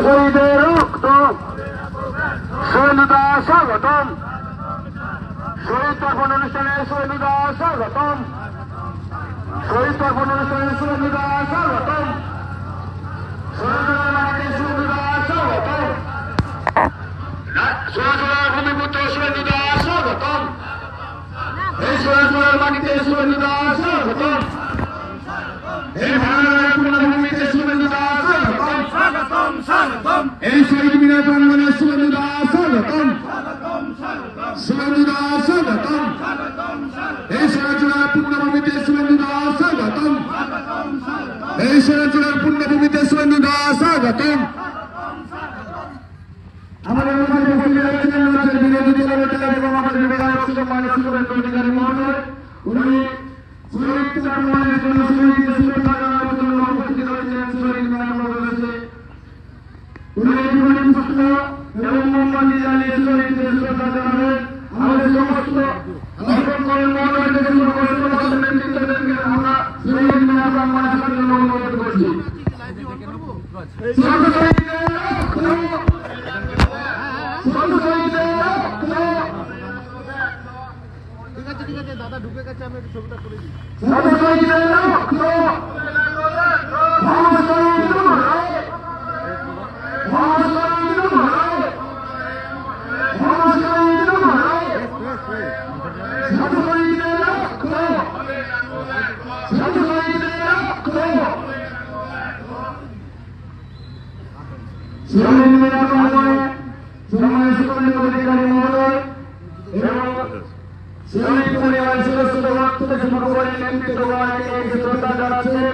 শহীদের রক্ত শহীদুদা স্বাগতম। শহীদ তর্পণ অনুষ্ঠানে শহীদুদা স্বাগতম। শহীদ তর্পণ অনুষ্ঠানে শহীদুদা স্বাগতম। শহীদুদার মাটিতে শহীদুদা স্বাগতম। শহীদুদার ভূমিপুত্র শহীদুদা স্বাগতম। এই শহীদুদার মাটিতে শহীদুদা স্বাগতম। এই ভারতের পূর্ণভূমিতে শহীদুদা স্বাগতম। স্বাগতম স্বাগতম। এই শহীদ মিনার প্রাঙ্গণে শহীদুদা স্বাগতম। শহীদুদা স্বাগতম। এই শহীদুদার পূর্ণভূমিতে শহীদুদা স্বাগতম। এই শহীদুদার পূর্ণভূমিতে শহীদুদা স্বাগতম। আমাদের মধ্যে উপস্থিত আছেন রাজ্যের বিরোধী দলনেতা এবং আমাদের বিধায়ক সম্মানিত শুভেন্দু অধিকারী মহোদয়। উনি শহীদ তর্পণের জন্য শহীদদের শ্রদ্ধা জানানোর জন্য উপস্থিত হয়েছেন শহীদ মিনার মধ্যে। উনি জীবনী পুষ্প এবং মোমবাতি জ্বালিয়ে শহীদদের শ্রদ্ধা জানাবেন। আমাদের সমস্ত মহোদয়দের নেতৃত্বদেরকে আমরা শহীদ মিনার প্রাঙ্গণে আসার জন্য অনুরোধ করছি। ঠিক আছে দাদা ঢুকে গেছে, আমি একটু ছবিটা করে দিই। অধিকারী মহোদয় এবং শহীদ পরিবার সদস্য থেকে শুরু করে নেতৃত্বকে শ্রদ্ধা জানাচ্ছেন।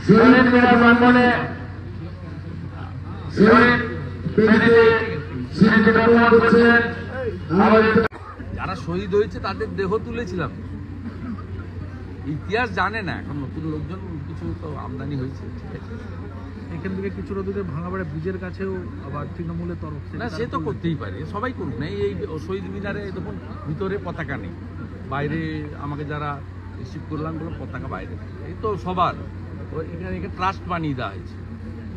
শহীদ মিনার প্রাঙ্গণে যারা শহীদ হয়েছে তাদের দেহ তুলেছিলাম। ইতিহাস জানে না, এখন নতুন লোকজন কিছু তো আমদানি হয়েছে। এখান থেকে কিছুটা দূরে ভাঙাবাড়া ব্রিজের কাছেও আবার তৃণমূলের তরফ থেকে না, সে তো করতেই পারে, সবাই করুক না। এই শহীদ মিনারে দেখুন ভিতরে পতাকা নেই, বাইরে আমাকে যারা রিসিভ করলাম বলে পতাকা বাইরে, এই তো সবার এখানে ট্রাস্ট বানিয়ে দেওয়া হয়েছে।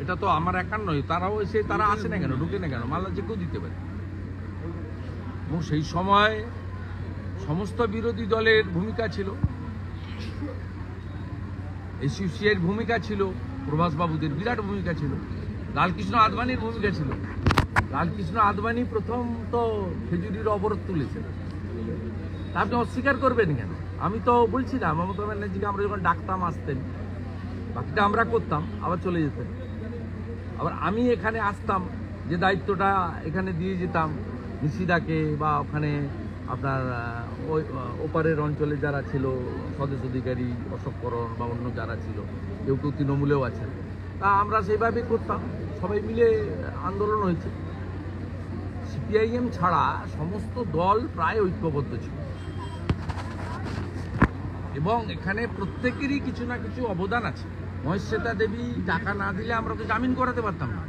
এটা তো আমার একার নয়, তারাও এসে তারা আসে না কেন, ঢুকে না কেন, মাল্লা যে কেউ দিতে পারে। এবং সেই সময় সমস্ত বিরোধী দলের ভূমিকা ছিল, এসইউসিআইয়ের ভূমিকা ছিল, প্রভাসবাবুদের বিরাট ভূমিকা ছিল, লালকৃষ্ণ আদবানির ভূমিকা ছিল। লালকৃষ্ণ আদবানি প্রথম তো খেজুরির অবরোধ তুলেছেন, তা আপনি অস্বীকার করবেন কেন? আমি তো বলছিলাম মমতা ব্যানার্জিকে আমরা যখন ডাকতাম আসতেন, বাকিটা আমরা করতাম, আবার চলে যেতেন। আবার আমি এখানে আসতাম, যে দায়িত্বটা এখানে দিয়ে যেতাম নিশিদাকে, বা ওখানে আপনার ওই ওপারের অঞ্চলে যারা ছিল স্বদেশ অধিকারী, অশোক করণ বা অন্য যারা ছিল, কেউ কেউ তৃণমূলেও আছেন, তা আমরা সেইভাবেই করতাম। সবাই মিলে আন্দোলন হয়েছে। সিপিআইএম ছাড়া সমস্ত দল প্রায় ঐক্যবদ্ধ ছিল, এবং এখানে প্রত্যেকেরই কিছু না কিছু অবদান আছে। মহেশ্বেতা দেবী টাকা না দিলে আমরা তো জামিন করাতে পারতাম না।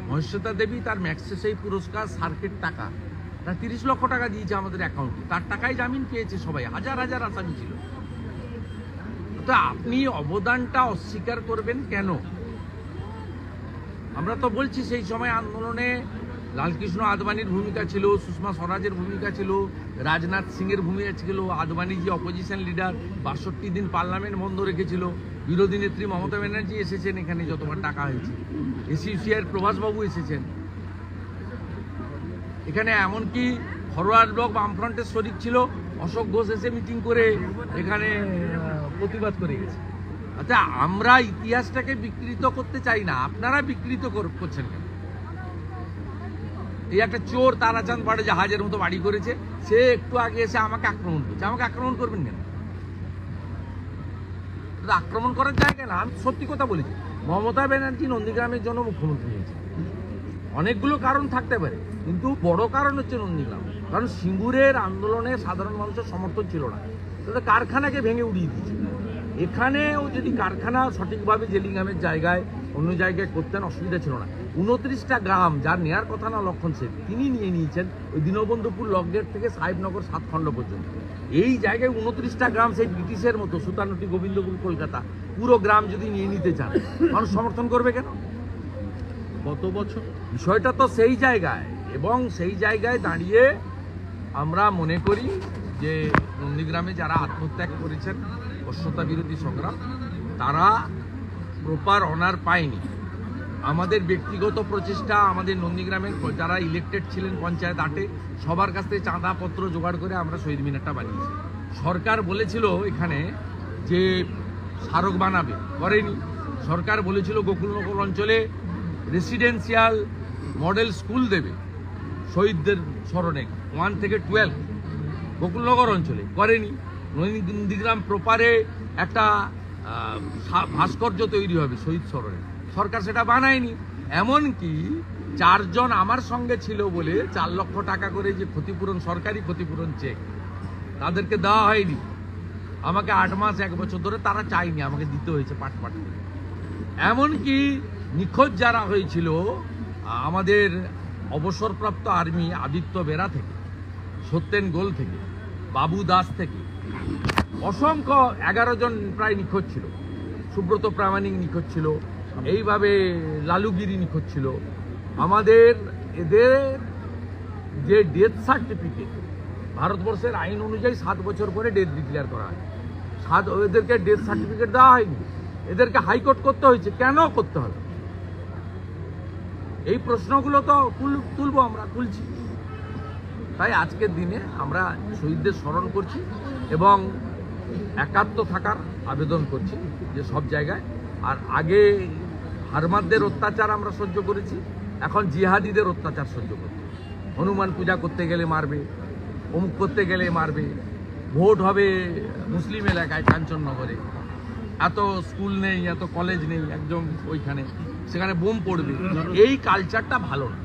মহেশ্বেতা দেবী তার ম্যাক্সেসেই পুরস্কার সার্কেট টাকা, তার 30 লক্ষ টাকা দিয়েছে আমাদের অ্যাকাউন্টে, তার টাকায় জামিন পেয়েছে সবাই, হাজার হাজার আসামি ছিল। তো আপনি অবদানটা অস্বীকার করবেন কেন? আমরা তো বলছি সেই সময় আন্দোলনে লালকৃষ্ণ আদবানির ভূমিকা ছিল, সুষমা স্বরাজের ভূমিকা ছিল, রাজনাথ সিংয়ের ভূমিকা ছিল, আদবানি যে অপোজিশন লিডার 62 দিন পার্লামেন্ট বন্ধ রেখেছিল, বিরোধী নেত্রী মমতা ব্যানার্জি এসেছেন এখানে যতবার টাকা হয়েছে, এসইউসিআইয়ের প্রভাসবাবু এসেছেন এখানে, এমনকি ফরওয়ার্ড ব্লক বামফ্রন্টের শরিক ছিল, অশোক ঘোষ এসে মিটিং করে এখানে প্রতিবাদ করে গেছে। আচ্ছা, আমরা ইতিহাসটাকে বিকৃত করতে চাই না, আপনারা বিকৃত করছেন কেন? এই একটা চোর তারাচাঁদ পাড়ে জাহাজের মতো বাড়ি করেছে, সে একটু আগে এসে আমাকে আক্রমণ করছে। আমাকে আক্রমণ করবেন কেন? আক্রমণ করার জায়গা না। আমি সত্যি কথা বলেছি, মমতা ব্যানার্জি নন্দীগ্রামের জন্য মুখ্যমন্ত্রী হয়েছে। অনেকগুলো কারণ থাকতে পারে, কিন্তু বড় কারণ হচ্ছে নন্দীগ্রাম। কারণ সিঙ্গুরের আন্দোলনে সাধারণ মানুষের সমর্থন ছিল না, তাদের কারখানাকে ভেঙে উড়িয়ে দিয়েছে। এখানেও যদি কারখানা সঠিকভাবে জেলিংহামের জায়গায় অন্য জায়গায় করতেন, অসুবিধা ছিল না। 29টা গ্রাম যার নেওয়ার কথা না লক্ষণ সেন, তিনি নিয়ে নিয়েছেন ওই দীনবন্ধুপুর লকগেট থেকে সাহেবনগর 7 খণ্ড পর্যন্ত। এই জায়গায় 29টা গ্রাম সেই ব্রিটিশের মতো সুতানুটি, গোবিন্দপুর, কলকাতা পুরো গ্রাম যদি নিয়ে নিতে চান, মানুষ সমর্থন করবে কেন? কত বছর বিষয়টা তো সেই জায়গায়, এবং সেই জায়গায় দাঁড়িয়ে আমরা মনে করি যে নন্দীগ্রামে যারা আত্মত্যাগ করেছেন অস্বতা বিরোধী সংগ্রাম, তারা প্রপার অনার পায়নি। আমাদের ব্যক্তিগত প্রচেষ্টা, আমাদের নন্দীগ্রামের যারা ইলেক্টেড ছিলেন পঞ্চায়েত 8-এ, সবার কাছ থেকে চাঁদাপত্র জোগাড় করে আমরা শহীদ মিনারটা বানিয়েছি। সরকার বলেছিল এখানে যে স্মারক বানাবে, করেনি। সরকার বলেছিল গোকুলনগর অঞ্চলে রেসিডেন্সিয়াল মডেল স্কুল দেবে শহীদদের স্মরণে 1 থেকে 12 গোকুলনগর অঞ্চলে, করেনি। নন্দীগ্রাম প্রপারে একটা ভাস্কর্য তৈরি হবে শহীদ স্মরণে, সরকার সেটা বানায়নি। এমনকি 4 জন আমার সঙ্গে ছিল বলে 4 লক্ষ টাকা করে যে ক্ষতিপূরণ, সরকারি ক্ষতিপূরণ চেক, তাদেরকে দেওয়া হয়নি। আমাকে 8 মাস 1 বছর ধরে তারা চায়নি, আমাকে দিতে হয়েছে পাট পাট করে। এমনকি নিখোঁজ যারা হয়েছিল আমাদের অবসরপ্রাপ্ত আর্মি আদিত্য বেরা থেকে, সত্যেন গোল থেকে, বাবু দাস থেকে, অসংখ্য 11 জন প্রায় নিখোঁজ ছিল। সুব্রত প্রামাণিক নিখোঁজ ছিল, এইভাবে লালুগিরি নিখোঁজ ছিল। আমাদের এদের যে ডেথ সার্টিফিকেট, ভারতবর্ষের আইন অনুযায়ী 7 বছর পরে ডেথ ডিক্লেয়ার করা হয়, এদেরকে ডেথ সার্টিফিকেট দেওয়া হয়নি। এদেরকে হাইকোর্ট করতে হয়েছে। কেন করতে হবে? এই প্রশ্নগুলো তো তুলবো, আমরা তুলছি। তাই আজকের দিনে আমরা শহীদদের স্মরণ করছি এবং একাত্ম থাকার আবেদন করছি যে সব জায়গায়। আর আগে হারমাদদের অত্যাচার আমরা সহ্য করেছি, এখন জিহাদিদের অত্যাচার সহ্য করছি। হনুমান পূজা করতে গেলে মারবে, অমুক করতে গেলে মারবে, ভোট হবে মুসলিম এলাকায় কাঞ্চননগরে, এত স্কুল নেই, এত কলেজ নেই, একদম ওইখানে সেখানে বোম পড়বে। এই কালচারটা ভালো না।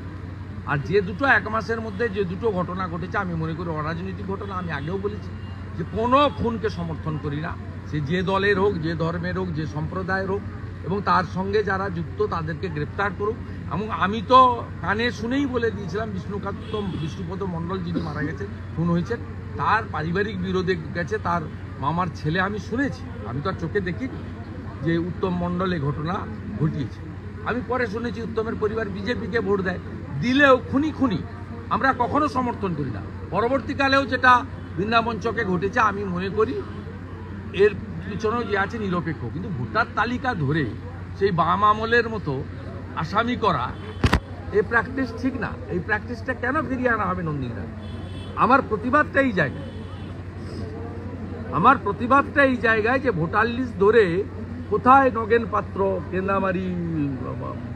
আর যে দুটো 1 মাসের মধ্যে যে দুটো ঘটনা ঘটেছে, আমি মনে করি অরাজনৈতিক ঘটনা। আমি আগেও বলেছি যে কোনো খুনকে সমর্থন করি না, সে যে দলের হোক, যে ধর্মের হোক, যে সম্প্রদায়ের হোক, এবং তার সঙ্গে যারা যুক্ত তাদেরকে গ্রেপ্তার করুক। এবং আমি তো কানে শুনেই বলে দিয়েছিলাম, বিষ্ণুপদ মণ্ডল যিনি মারা গেছেন, খুন হয়েছেন, তার পারিবারিক বিরোধে গেছে তার মামার ছেলে। আমি শুনেছি, আমি তো আর চোখে দেখিনি যে উত্তম মণ্ডল এই ঘটনা ঘটিয়েছে। আমি পরে শুনেছি উত্তমের পরিবার বিজেপিকে ভোট দেয়, দিলেও খুনি আমরা কখনো সমর্থন করি না। পরবর্তীকালেও যেটা বৃন্দাবন চকে ঘটেছে, আমি মনে করি এর পিছনেও যে আছে নিরপেক্ষ। কিন্তু ভোটার তালিকা ধরে সেই বাম আমলের মতো আসামি করা, এই প্র্যাকটিস ঠিক না। এই প্র্যাকটিসটা কেন ফিরিয়ে আনা হবে নন্দীগ্রাম? আমার প্রতিবাদটা এই জায়গায়, যে ভোটার লিস্ট ধরে কোথায় নগেন পাত্র, কেন্দামারি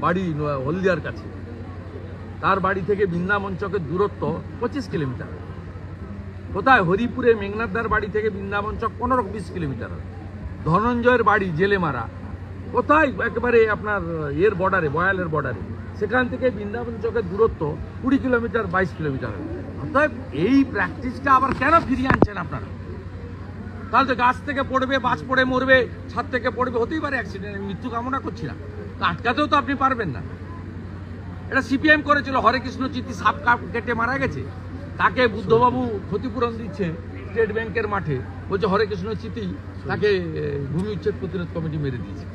বাড়ি হলদিয়ার কাছে, তার বাড়ি থেকে বৃন্দাবন চকের দূরত্ব 25 কিলোমিটার। কোথায় হরিপুরে মেঘনাথদার বাড়ি থেকে বৃন্দাবন চক 15-20 কিলোমিটার। ধনঞ্জয়ের বাড়ি জেলেমারা, কোথায় একেবারে আপনার এর বর্ডারে, বয়ালের বর্ডারে, সেখান থেকে বৃন্দাবন চকের দূরত্ব 20 কিলোমিটার, 22 কিলোমিটার। অতএব এই প্র্যাকটিসটা আবার কেন ফিরিয়ে আনছেন আপনারা? তাহলে তো গাছ থেকে পড়বে, বাজ পড়ে মরবে, ছাদ থেকে পড়বে, হতেই পারে অ্যাক্সিডেন্ট। মৃত্যু কামনা করছি না, আটকাতেও তো আপনি পারবেন না। এটা সিপিএম করেছিল, হরে কৃষ্ণ চিত্তি সাপ কেটে মারা গেছে, তাকে বুদ্ধবাবু ক্ষতিপূরণ দিচ্ছে স্টেট ব্যাংকের মাঠে, বলছে হরে কৃষ্ণ চিত্তি, তাকে ভূমি উচ্ছেদ প্রতিরোধ কমিটি মেরে দিয়েছে।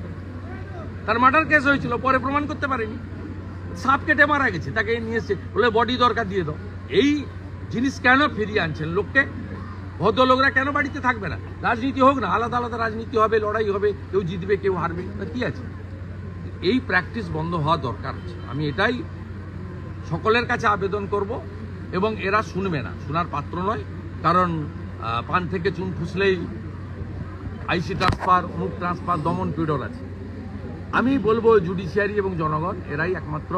তার মার্ডার কেস হয়েছিল, পরে প্রমাণ করতে পারেনি, সাপ কেটে মারা গেছে, তাকে নিয়ে এসছে, বলে বডি দরকার দিয়ে দাও। এই জিনিস কেন ফিরিয়ে আনছেন লোককে? ভদ্রলোকরা কেন বাড়িতে থাকবে না? রাজনীতি হোক না, আলাদা আলাদা রাজনীতি হবে, লড়াই হবে, কেউ জিতবে কেউ হারবে, কি আছে? এই প্র্যাকটিস বন্ধ হওয়া দরকার আছে। আমি এটাই সকলের কাছে আবেদন করব, এবং এরা শুনবে না, শোনার পাত্র নয়। কারণ পান থেকে চুন ফুসলেই আইসি ট্রান্সফার, মুখ ট্রান্সফার, দমন পীড়ন আছে। আমি বলবো জুডিশিয়ারি এবং জনগণ এরাই একমাত্র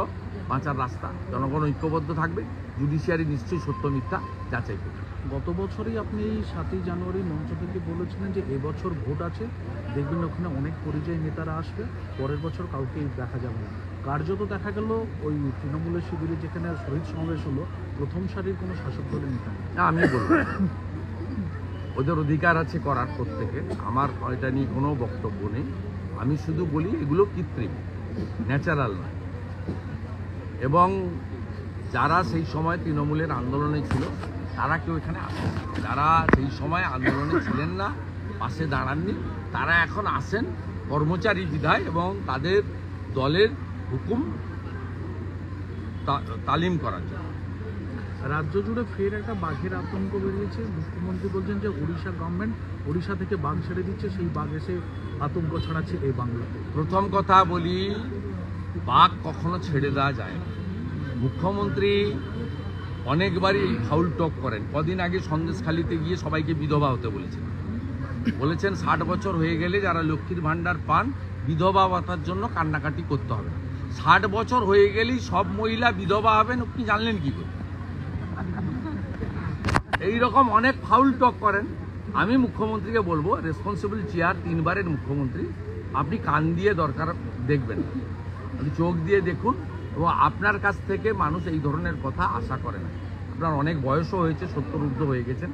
বাঁচার রাস্তা। জনগণ ঐক্যবদ্ধ থাকবে, জুডিশিয়ারি নিশ্চয়ই সত্য মিথ্যা যাচাই করবে। গত বছরই আপনি এই 7ই জানুয়ারি মঞ্চ থেকে বলেছিলেন যে এবছর ভোট আছে, দেখবেন ওখানে অনেক পরিযায়ী নেতারা আসবে, পরের বছর কাউকে দেখা যাবে না। কার্যত দেখা গেল ওই তৃণমূলের শিবিরে যেখানে শহীদ সমাবেশ হলো, প্রথম সারির কোনো শাসক দলের নেতা নেই। না, আমি বলবো ওদের অধিকার আছে করার, প্রত্যেকে, আমার এটা নিয়ে কোনো বক্তব্য নেই। আমি শুধু বলি এগুলো কৃত্রিম, ন্যাচারাল নয়। এবং যারা সেই সময় তৃণমূলের আন্দোলনে ছিল তারা কেউ এখানে আসেন, যারা সেই সময় আন্দোলনে ছিলেন না, পাশে দাঁড়াননি, তারা এখন আসেন কর্মচারী বিধায় এবং তাদের দলের হুকুম তালিম করার জন্য। রাজ্য জুড়ে ফের একটা বাঘের আতঙ্ক বেরিয়েছে। মুখ্যমন্ত্রী বলছেন যে উড়িষ্যা গভর্নমেন্ট উড়িষ্যা থেকে বাঘ ছেড়ে দিচ্ছে, সেই বাঘ এসে আতঙ্ক ছড়াচ্ছে এই বাংলাতে। প্রথম কথা বলি, বাঘ কখনো ছেড়ে দেওয়া যায় না। মুখ্যমন্ত্রী অনেকবারই ফাউল টক করেন। কদিন আগে সন্দেশখালিতে গিয়ে সবাইকে বিধবা হতে বলেছেন 60 বছর হয়ে গেলে যারা লক্ষ্মীর ভাণ্ডার পান বিধবা ভাতার জন্য কান্নাকাটি করতে হবে না। 60 বছর হয়ে গেলেই সব মহিলা বিধবা হবেন, আপনি জানলেন কি করে? এইরকম অনেক ফাউল টক করেন। আমি মুখ্যমন্ত্রীকে বলবো, রেসপন্সিবল চেয়ার, 3 বারের মুখ্যমন্ত্রী, আপনি কান দিয়ে দরকার দেখবেন, আপনি চোখ দিয়ে দেখুন। এবং আপনার কাছ থেকে মানুষ এই ধরনের কথা আশা করে না। আপনার অনেক বয়সও হয়েছে, 70 ঊর্ধ্ব হয়ে গেছেন,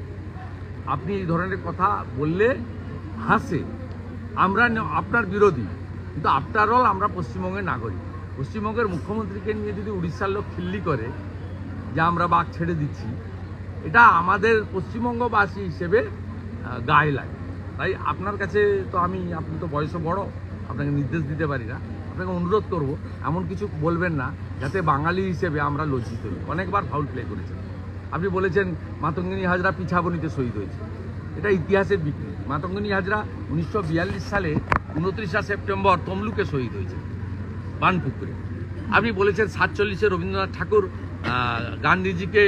আপনি এই ধরনের কথা বললে হাসে। আমরা আপনার বিরোধী, কিন্তু আফটার অল আমরা পশ্চিমবঙ্গের নাগরিক। পশ্চিমবঙ্গের মুখ্যমন্ত্রীকে নিয়ে যদি উড়িষ্যার লোক খিল্লি করে যে আমরা বাঘ ছেড়ে দিচ্ছি, এটা আমাদের পশ্চিমবঙ্গবাসী হিসেবে গায়ে লাগে। তাই আপনার কাছে তো আপনি তো বয়সও বড়, আপনাকে নির্দেশ দিতে পারি না। আপনাকে অনুরোধ করব, এমন কিছু বলবেন না যাতে বাঙালি হিসেবে আমরা লজ্জিত হই। অনেকবার ফাউল প্লে করেছেন। আপনি বলেছেন মাতঙ্গিনী হাজরা পিছাবনিতে শহীদ হয়েছে, এটা ইতিহাসের বিকৃতি। মাতঙ্গিনী হাজরা 1942 সালে 29 সেপ্টেম্বর তমলুকে শহীদ হয়েছে, বানপুকুরে। আপনি বলেছেন 47-এ রবীন্দ্রনাথ ঠাকুর গান্ধীজিকে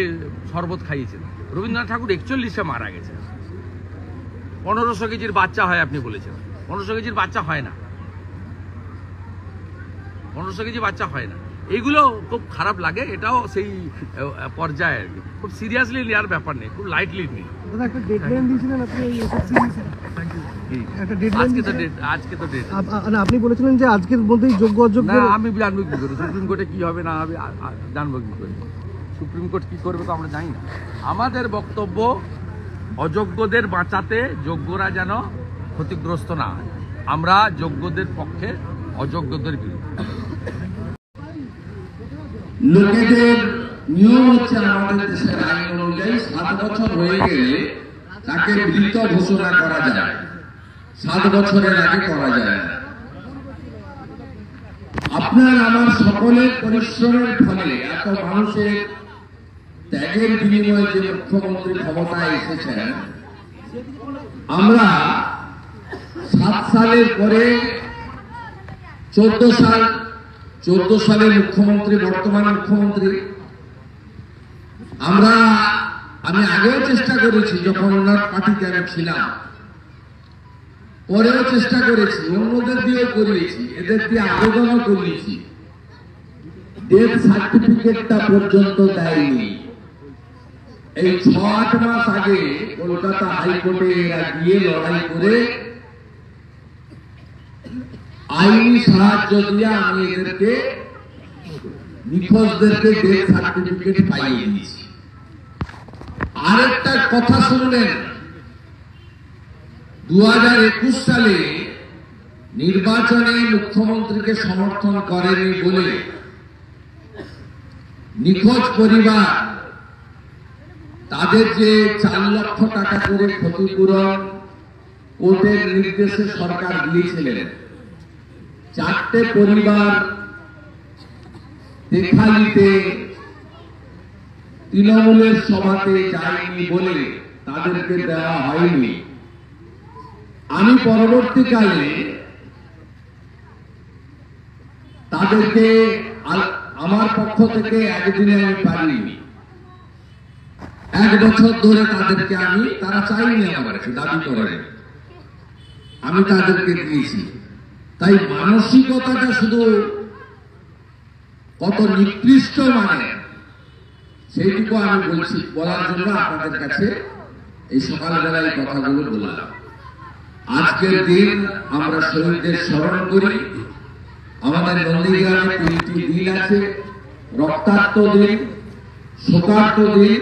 শরবত খাইয়েছেন। রবীন্দ্রনাথ ঠাকুর 41-এ মারা গেছে। 1500 কেজির বাচ্চা হয় আপনি বলেছেন। 1500 কেজির বাচ্চা হয় না, 1500 কেজি বাচ্চা হয় না। এইগুলো খুব খারাপ লাগে। এটাও সেই পর্যায়ে আর কি, খুব সিরিয়াসলি নেওয়ার ব্যাপার নেই, খুব লাইটলি নেই। আজকে তো ডেট, আপনি বলেছিলেন যে আজকের মধ্যেই যোগ্য অযোগ্য। না, আমি জানবো কি করে? সুপ্রিম কোর্টে কি হবে না হবে জানবো কি করে? সুপ্রিম কোর্ট কি করবে তো আমরা জানি না। আমাদের বক্তব্য, অযোগ্যদের বাঁচাতে যোগ্যরা যেন ক্ষতিগ্রস্ত না হয়। আমরা যোগ্যদের পক্ষে, অযোগ্যদের বিরুদ্ধে। লোকেদের নিয়ম হচ্ছে আমাদের দেশের আইন অনুযায়ী 7 বছর হয়ে গেলে তাকে মৃত ঘোষণা করা যায়, 7 বছরের আগে করা যায় না। আপনার আমার সকলের পরিশ্রমের ফলে, এত মানুষের ত্যাগের বিনিময়ে যে মুখ্যমন্ত্রী ক্ষমতায় এসেছেন, আমরা 7 সালের পরে 14 সালের মুখ্যমন্ত্রী, বর্তমান মুখ্যমন্ত্রী, আমি আগেও চেষ্টা করেছি, যখন ওনার পার্টিতে আমি ছিলাম, পরেও চেষ্টা করেছি, অন্যদের দিয়েও করিয়েছি, এদের দিয়ে আবেদনও করিয়েছি, ডেথ সার্টিফিকেটটা পর্যন্ত দেয়নি। এই 6-8 মাস আগে কলকাতা হাইকোর্টে এরা গিয়ে লড়াই করে আইনি সাহায্য দিয়ে আমি এদেরকে, নিখোঁজদেরকে ডেথ সার্টিফিকেট পাইয়ে দিয়েছি। আরেকটা কথা শুনলেন, 2021 সালে নির্বাচনে মুখ্যমন্ত্রীকে সমর্থন করেনি বলে নিখোঁজ পরিবার তাদের যে 4 লক্ষ টাকা করে ক্ষতিপূরণ কোর্টের নির্দেশে সরকার দিয়েছিলেন, 4টে পরিবার দেখালিতে তৃণমূলের সভাতে যায়নি বলে তাদেরকে দেওয়া হয়নি। আমি পরবর্তীকালে তাদেরকে আমার পক্ষ থেকে একদিনে আমি পারিনি, 1 বছর ধরে তাদেরকে তারা চাইনি, আমার কাছে দাবি করেন, আমি তাদেরকে দিয়েছি। তাই মানসিকতাটা শুধু কত নিকৃষ্ট মানে, সেইটুকু আমি বলার জন্য আপনাদের কাছে এই সকালবেলা এই কথাগুলো বললাম। আজকের দিন আমরা শহীদদের স্মরণ করি। আমাদের নন্দীগ্রামে 3টি দিন আছে, রক্তাক্ত দিন, শোকার্ত দিন